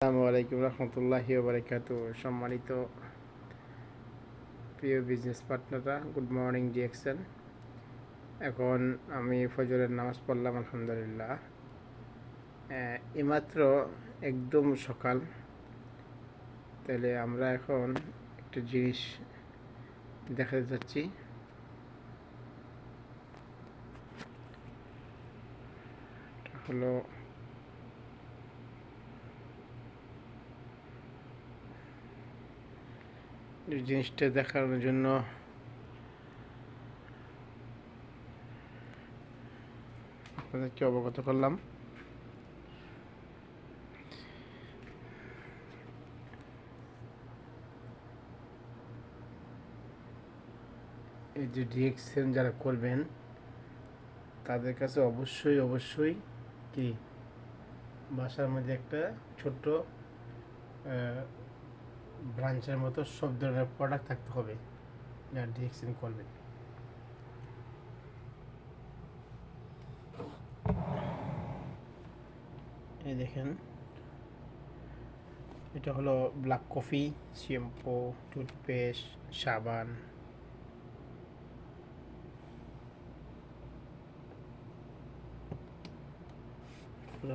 আসসালামু আলাইকুম রহমতুল্লাহি ওয়া বারাকাতুহু। সম্মানিত প্রিয় বিজনেস পার্টনাররা, গুড মর্নিং ডিএক্সএন। এখন আমি ফজরের নামাজ পড়লাম আলহামদুলিল্লাহ। এইমাত্র একদম সকাল। তাহলে আমরা এখন একটা জিনিস দেখাতে যাচ্ছি। হলো এই জিনিসটা দেখানোর জন্য আপনাদেরকে অবগত করলাম। এই যে ডিএক্সএন যারা করবেন তাদের কাছে অবশ্যই কি বাসার মধ্যে একটা ছোট্ট ব্রাঞ্চের মতো সব ধরনের প্রোডাক্ট থাকতে হবে যা ডিএক্সএন করবে। এই দেখেন, এটা হলো ব্ল্যাক কফি, শ্যাম্পু, টুথপেস্ট, সাবান,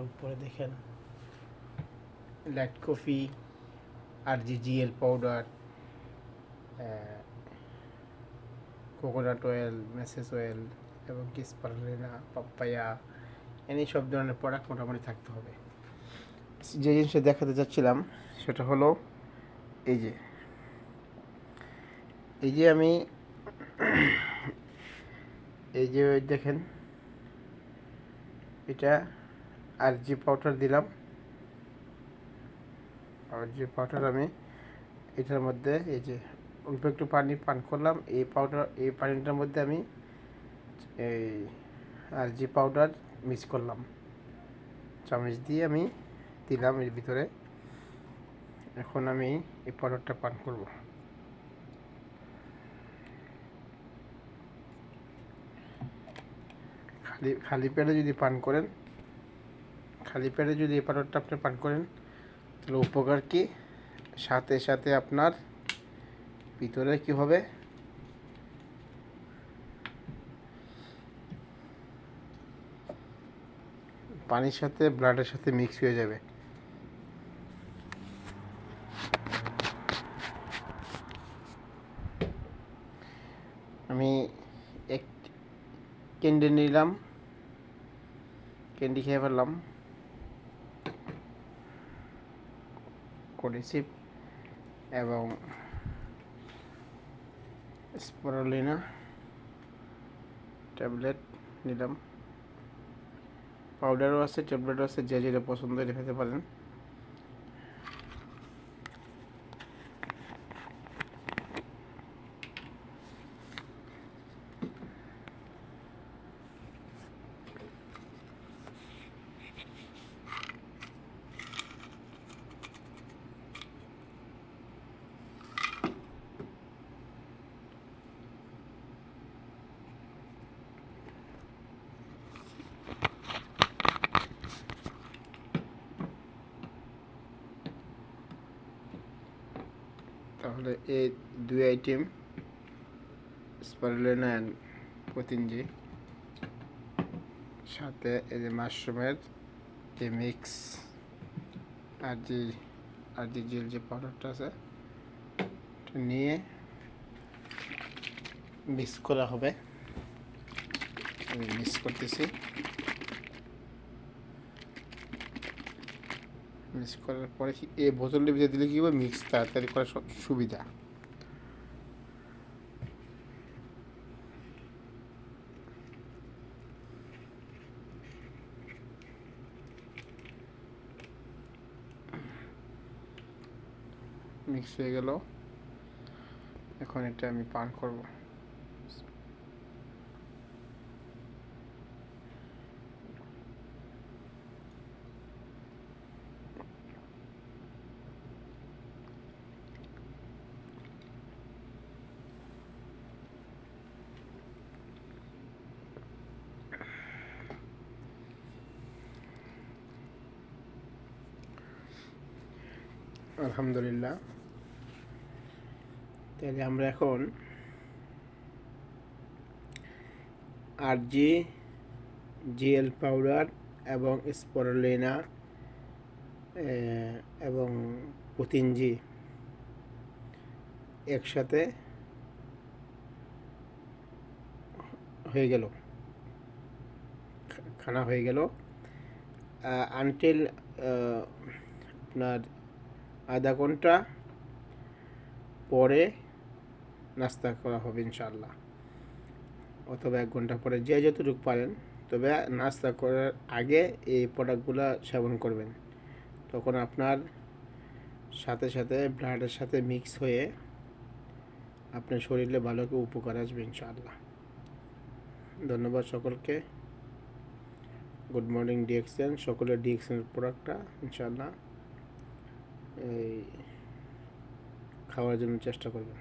উপরে দেখেন light coffee, RGGL powder, coconut oil, message oil এবং কি স্পারুলিনা, পাপ্পায়া, এই সব ধরনের প্রোডাক্ট মোটামুটি থাকতে হবে। যে জিনিসটা দেখাতে যাচ্ছিলাম সেটা হলো এই যে আমি এই যে দেখেন, এটা RG পাউডার দিলাম। RG পাউডার আমি এটার মধ্যে এই যে অল্প একটু পানি পান করলাম। এই পানিটার মধ্যে আমি এই RG পাউডার মিক্স করলাম, চামচ দিয়ে আমি দিলাম এর ভিতরে। এখন আমি এই পাউডারটা পান করব। খালি পেটে যদি পান করেন, খালি পেটে যদি এই পাউডারটা আপনি পান করেন তাহলে উপকার কি, সাথে সাথে আপনার ভিতরে কি হবে, পানির সাথে ব্লাডের সাথে মিক্স হয়ে যাবে। আমি এক ক্যান্ডি নিলাম, ক্যান্ডি খেয়ে ফেললাম, কোডিসিপ এবং স্পারুলিনা ট্যাবলেট নিলাম। পাউডারও আছে, ট্যাবলেটও আছে, যে যেটা পছন্দ এটা খেতে পারেন। তাহলে এই দুই আইটেম স্পারুলিনা অ্যান্ড পতিঞ্জি, সাথে এই যে মাশরুমের যে মিক্স RGGL যে পাউডারটা আছে এটা নিয়ে মিক্স করা হবে। আমি মিক্স করতেছি। মিক্স করার পরে এই বোতলটা ভিতরে দিলে কী হবে, মিক্স তাড়াতাড়ি করার সুবিধা। মিক্স হয়ে গেল, এখন এটা আমি পান করব। আলহামদুলিল্লাহ। তাহলে আমরা এখন আরজি, জিএল পাউডার এবং স্পরুলিনা এবং পুতিনজি একসাথে হয়ে গেল, খানা হয়ে গেল। আনটিল আপনার আধা ঘন্টা পরে নাস্তা করা হবে ইনশাআল্লাহ, অথবা 1 ঘন্টা পরে, যে যতটুকু পারেন। তবে নাস্তা করার আগে এই প্রোডাক্টগুলো সেবন করবেন, তখন আপনার সাথে সাথে ব্লাডের সাথে মিক্স হয়ে আপনার শরীরে ভালো উপকার আসবে ইনশাআল্লাহ। ধন্যবাদ সকলকে। গুড মর্নিং ডিএক্সএন, সকলের ডিএক্সএনের প্রোডাক্টটা ইনশাআল্লাহ এই খাওয়ার জন্য চেষ্টা করবেন।